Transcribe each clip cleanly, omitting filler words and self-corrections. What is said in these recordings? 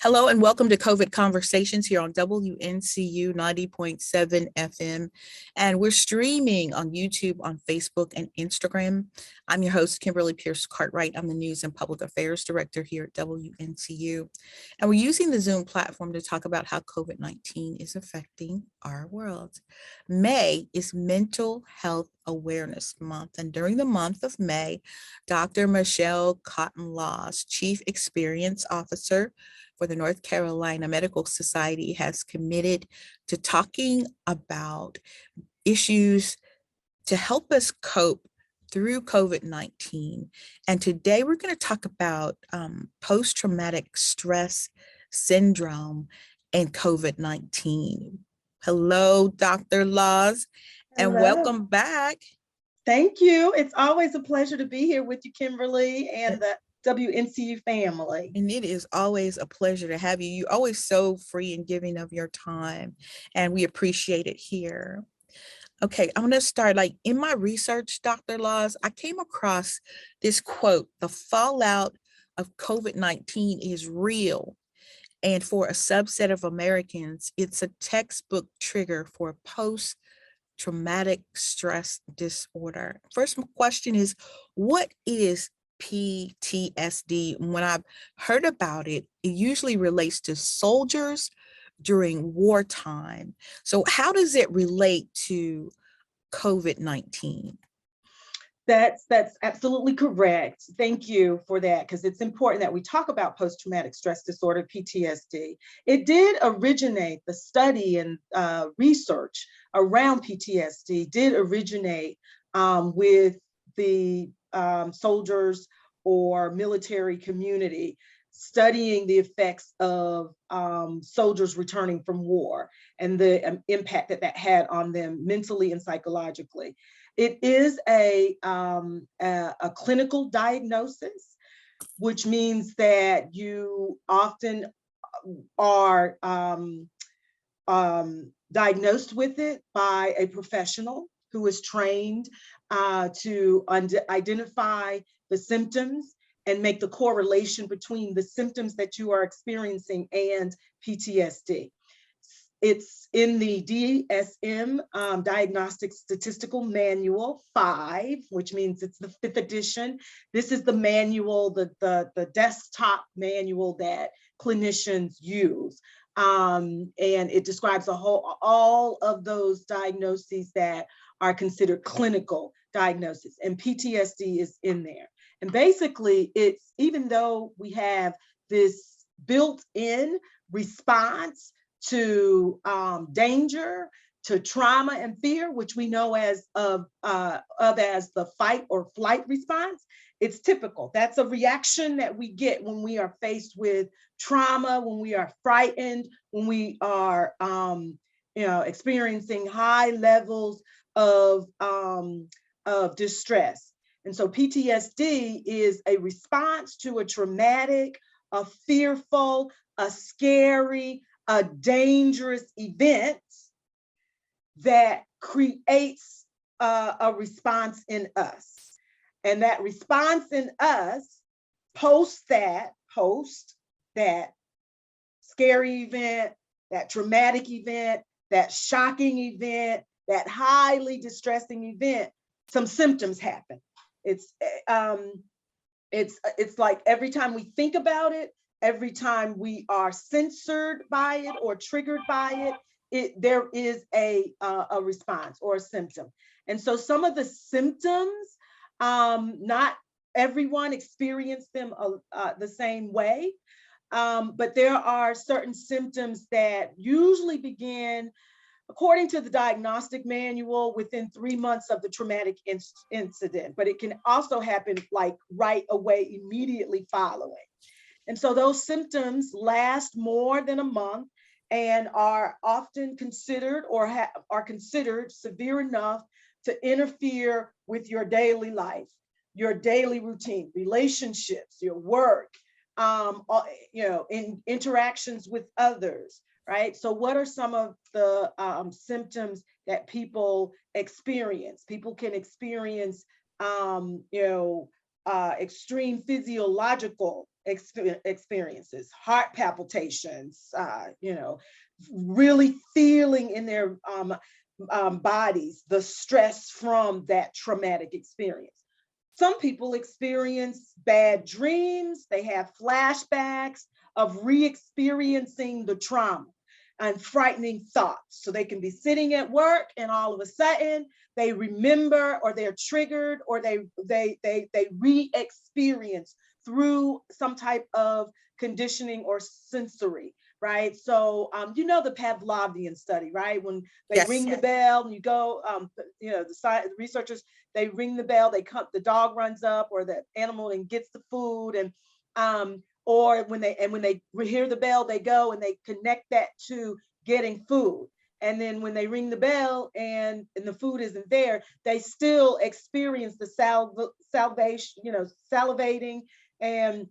Hello and welcome to COVID Conversations here on WNCU 90.7 FM. And we're streaming on YouTube, on Facebook, and Instagram. I'm your host, Kimberley Cartwright. I'm the News and Public Affairs Director here at WNCU. And we're using the Zoom platform to talk about how COVID-19 is affecting our world. May is Mental Health Awareness Month. And during the month of May, Dr. Michelle Cotton-Laws, Chief Experience Officer for the North Carolina Medical Society, has committed to talking about issues to help us cope through COVID-19. And today we're going to talk about post-traumatic stress syndrome and COVID-19. Hello, Dr. Laws, and Hello. welcome back. Thank you. It's always a pleasure to be here with you, Kimberly, and the WNCU family. And it is always a pleasure to have you. You're always so free and giving of your time, and we appreciate it here. Okay, I'm going to start. Like in my research, Dr. Laws, I came across this quote: "The fallout of COVID-19 is real. And for a subset of Americans, it's a textbook trigger for post-traumatic stress disorder." First question is, what is PTSD? When I've heard about it, it usually relates to soldiers during wartime. So how does it relate to COVID-19? That's absolutely correct. Thank you for that, because it's important that we talk about post-traumatic stress disorder, PTSD. It did originate, the study and research around PTSD did originate with the soldiers or military community studying the effects of soldiers returning from war and the impact that that had on them mentally and psychologically. It is a clinical diagnosis, which means that you often are diagnosed with it by a professional who is trained to identify the symptoms and make the correlation between the symptoms that you are experiencing and PTSD. It's in the DSM, Diagnostic Statistical Manual 5, which means it's the 5th edition. This is the manual, the desktop manual that clinicians use. And it describes all of those diagnoses that are considered clinical diagnoses, and PTSD is in there. And basically, it's, even though we have this built-in response to danger, to trauma and fear, which we know as as the fight or flight response, it's typical. That's a reaction that we get when we are faced with trauma, when we are frightened, when we are experiencing high levels of distress. And so PTSD is a response to a traumatic, a fearful, a scary, a dangerous event that creates a response in us. And that response in us, post that scary event, that traumatic event, that shocking event, that highly distressing event, some symptoms happen. It's like every time we think about it, every time we are censored by it or triggered by it, there is a response or a symptom. And so some of the symptoms, not everyone experienced them the same way, but there are certain symptoms that usually begin, according to the diagnostic manual, within 3 months of the traumatic incident, but it can also happen like right away, immediately following. And so those symptoms last more than a month and are often considered or are considered severe enough to interfere with your daily life, your daily routine, relationships, your work, in interactions with others, right? So what are some of the symptoms that people experience? People can experience, extreme physiological experiences, heart palpitations, really feeling in their bodies the stress from that traumatic experience. Some people experience bad dreams. They have flashbacks of re-experiencing the trauma and frightening thoughts. So they can be sitting at work and all of a sudden they remember, or they're triggered, or they re-experience through some type of conditioning or sensory, right? So the Pavlovian study, right? When they ring the bell and you go, the researchers, they ring the bell, the dog runs up, or the animal and gets the food, and or when they hear the bell, they go and they connect that to getting food. And then when they ring the bell and the food isn't there, they still experience the salvation, salivating, and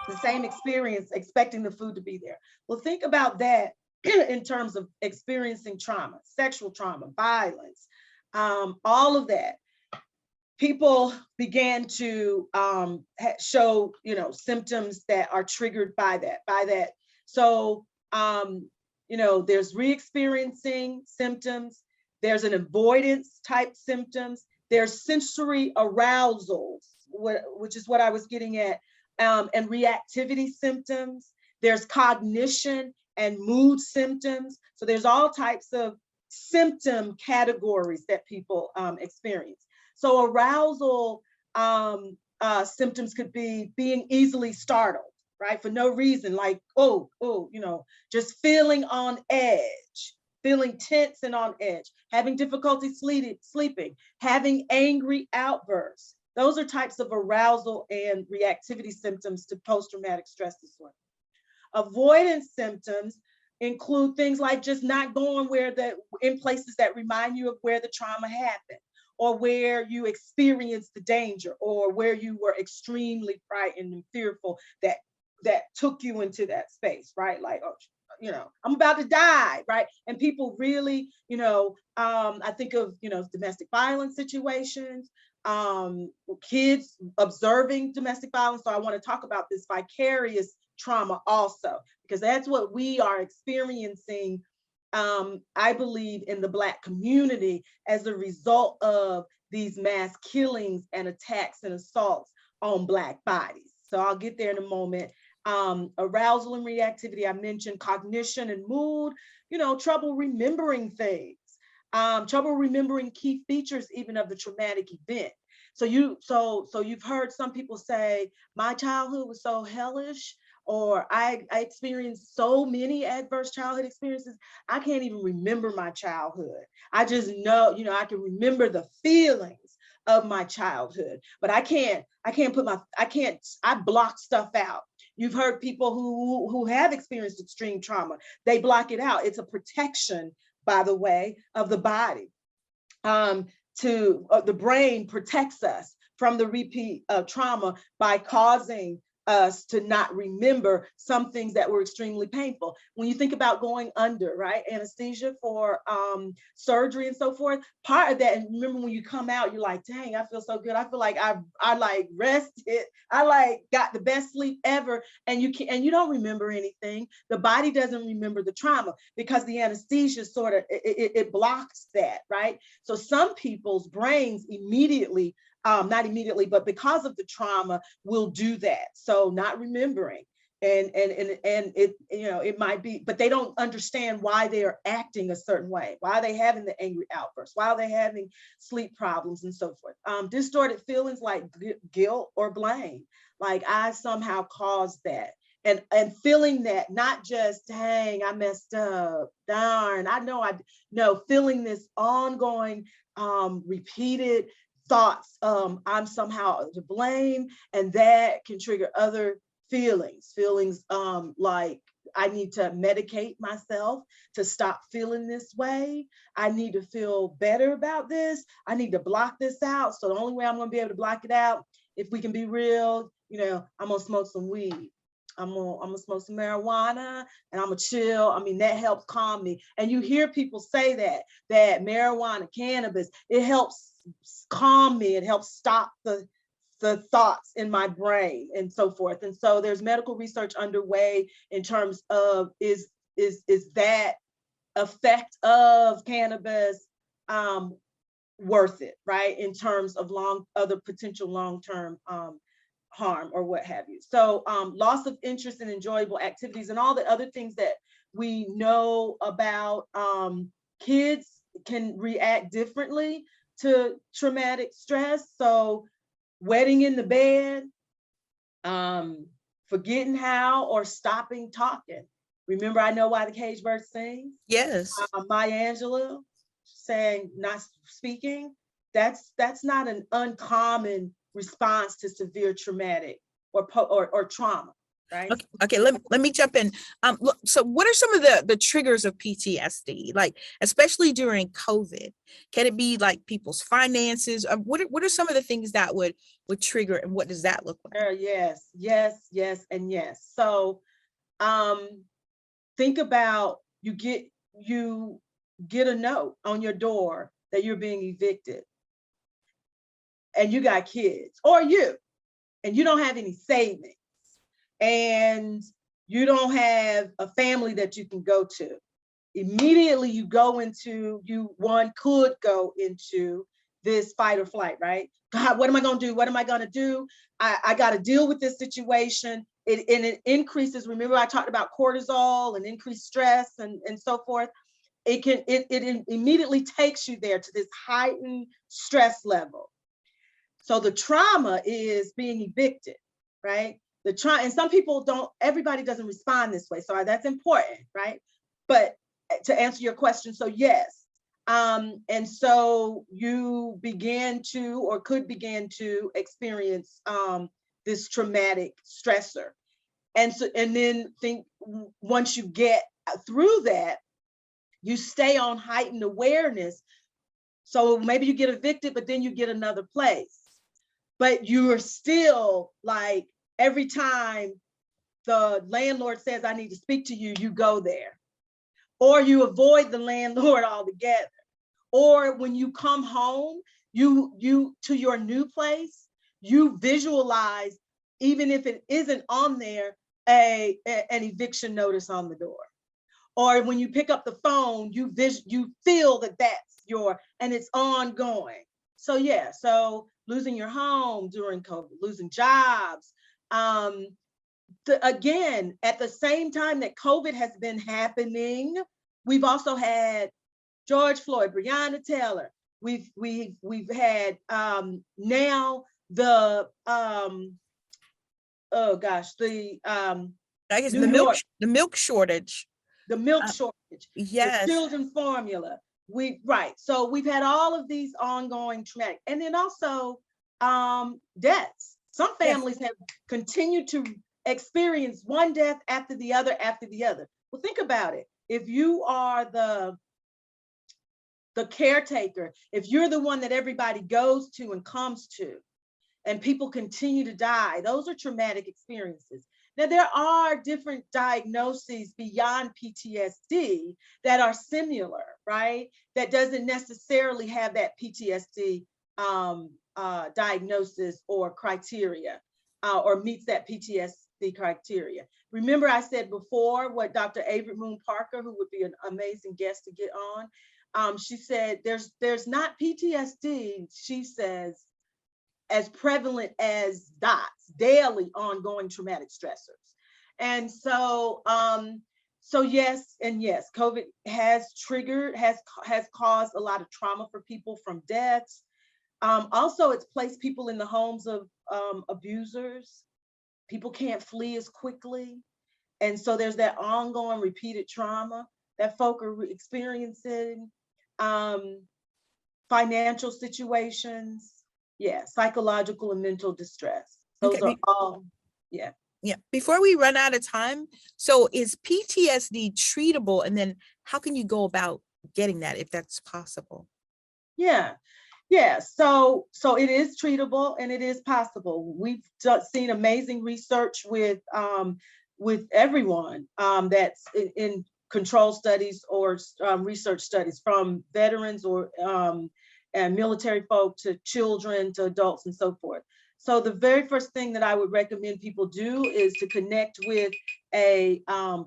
the same experience expecting the food to be there. Well, think about that in terms of experiencing trauma, sexual trauma, violence, all of that. People began to show, symptoms that are triggered by that. So, there's re-experiencing symptoms. There's an avoidance type symptoms. There's sensory arousals, which is what I was getting at, and reactivity symptoms. There's cognition and mood symptoms. So there's all types of symptom categories that people experience. So arousal symptoms could be being easily startled, right? For no reason, like, just feeling on edge, feeling tense and on edge, having difficulty sleeping, having angry outbursts. Those are types of arousal and reactivity symptoms to post-traumatic stress disorder. Avoidance symptoms include things like just not going in places that remind you of where the trauma happened, or where you experienced the danger, or where you were extremely frightened and fearful that took you into that space, right? Like, I'm about to die, right? And people really, I think of, domestic violence situations, kids observing domestic violence. So I want to talk about this vicarious trauma also, because that's what we are experiencing, I believe, in the Black community as a result of these mass killings and attacks and assaults on Black bodies. So I'll get there in a moment. Arousal and reactivity, I mentioned cognition and mood, trouble remembering things, trouble remembering key features even of the traumatic event. So you've heard some people say, my childhood was so hellish, or I experienced so many adverse childhood experiences, I can't even remember my childhood. I just know, I can remember the feelings of my childhood, but I block stuff out. You've heard people who have experienced extreme trauma, they block it out. It's a protection, by the way, of the body. The brain protects us from the repeat of trauma by causing us to not remember some things that were extremely painful. When you think about going under, right, anesthesia for surgery and so forth, part of that, and remember when you come out, you're like, dang, I feel so good. I feel like I like rested. I like got the best sleep ever. And you don't remember anything. The body doesn't remember the trauma because the anesthesia sort of, it blocks that, right? So some people's brains immediately, not immediately, but because of the trauma, will do that. So not remembering, and it, it might be, but they don't understand why they are acting a certain way, why are they having the angry outbursts, why are they having sleep problems and so forth. Distorted feelings like guilt or blame, like I somehow caused that. And feeling that, not just, dang, I messed up, darn, feeling this ongoing, repeated thoughts, I'm somehow to blame, and that can trigger other feelings like I need to medicate myself to stop feeling this way. I need to feel better about this. I need to block this out. So the only way I'm going to be able to block it out, if we can be real, I'm going to smoke some weed. I'm gonna smoke some marijuana and I'm gonna chill. I mean, that helps calm me. And you hear people say that marijuana, cannabis, it helps calm me. It helps stop the the thoughts in my brain and so forth. And so there's medical research underway in terms of is that effect of cannabis worth it, right? In terms of other potential long-term harm or what have you. So loss of interest in enjoyable activities and all the other things that we know about. Kids can react differently to traumatic stress. So wetting in the bed, forgetting how, or stopping talking. Remember, I Know Why the Caged Bird Sings? Yes. Maya Angelou saying not speaking. That's not an uncommon response to severe traumatic or trauma, right? Okay, let me jump in. Look, so what are some of the triggers of PTSD, like especially during COVID? Can it be like people's finances? What are some of the things that would trigger, and what does that look like? Yes, and yes. So think about you get a note on your door that you're being evicted, and you got kids, and you don't have any savings, and you don't have a family that you can go to. Immediately you could go into this fight or flight, right? God, what am I going to do? What am I going to do? I got to deal with this situation. It increases. Remember, I talked about cortisol and increased stress and so forth. It immediately takes you there to this heightened stress level. So the trauma is being evicted, right? And some people everybody doesn't respond this way. So that's important, right? But to answer your question, so yes. And so you could begin to experience this traumatic stressor. And then think once you get through that, you stay on heightened awareness. So maybe you get evicted, but then you get another place. But you are still like, every time the landlord says, I need to speak to you, you go there. Or you avoid the landlord altogether. Or when you come home, you to your new place, you visualize, even if it isn't on there, an eviction notice on the door. Or when you pick up the phone, you feel that's and it's ongoing. So yeah, so losing your home during COVID, losing jobs. Again, at the same time that COVID has been happening, we've also had George Floyd, Breonna Taylor. We've had now the I guess New York, the milk shortage. the milk shortage, Yes. the children's formula. So we've had all of these ongoing traumatic, and then also deaths. Some families have continued to experience one death after the other after the other. Well, think about it. If you are the caretaker, if you're the one that everybody goes to and comes to, and people continue to die, those are traumatic experiences. Now, there are different diagnoses beyond PTSD that are similar, right? That doesn't necessarily have that PTSD diagnosis or criteria, or meets that PTSD criteria. Remember, I said before what Dr. Avery Moon Parker, who would be an amazing guest to get on, she said there's not PTSD, she says, as prevalent as DOTS, daily ongoing traumatic stressors. And so, yes, COVID has caused a lot of trauma for people, from deaths. Also, it's placed people in the homes of abusers. People can't flee as quickly. And so there's that ongoing repeated trauma that folk are experiencing. Financial situations, psychological and mental distress. Those are all, Yeah. Before we run out of time, so is PTSD treatable? And then how can you go about getting that, if that's possible? Yeah. So it is treatable and it is possible. We've seen amazing research with everyone that's in control studies or research studies, from veterans or and military folk to children to adults and so forth. So the very first thing that I would recommend people do is to connect with a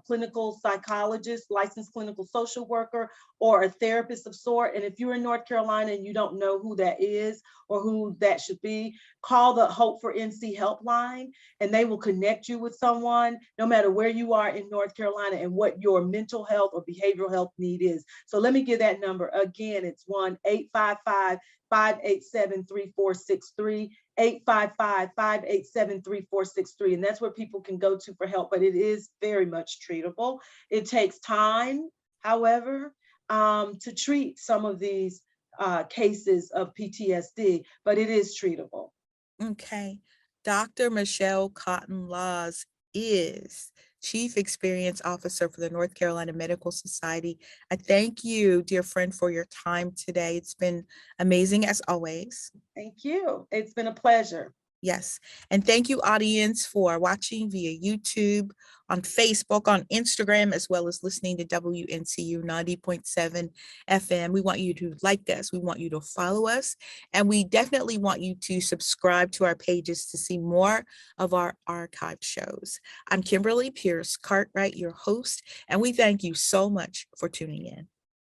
clinical psychologist, licensed clinical social worker, or a therapist of sort. And if you're in North Carolina and you don't know who that is or who that should be, call the Hope for NC helpline, and they will connect you with someone no matter where you are in North Carolina and what your mental health or behavioral health need is. So let me give that number again. It's 1-855-587-3463. 855-587-3463. And that's where people can go to for help, but it is very much treatable. It takes time, however, to treat some of these cases of PTSD, but it is treatable. Okay. Dr. Michelle Cotton Laws is Chief Experience Officer for the North Carolina Medical Society. I thank you, dear friend, for your time today. It's been amazing as always. Thank you. It's been a pleasure. Yes. And thank you, audience, for watching via YouTube, on Facebook, on Instagram, as well as listening to WNCU 90.7 FM. We want you to like us. We want you to follow us. And we definitely want you to subscribe to our pages to see more of our archived shows. I'm Kimberly Pierce Cartwright, your host, and we thank you so much for tuning in.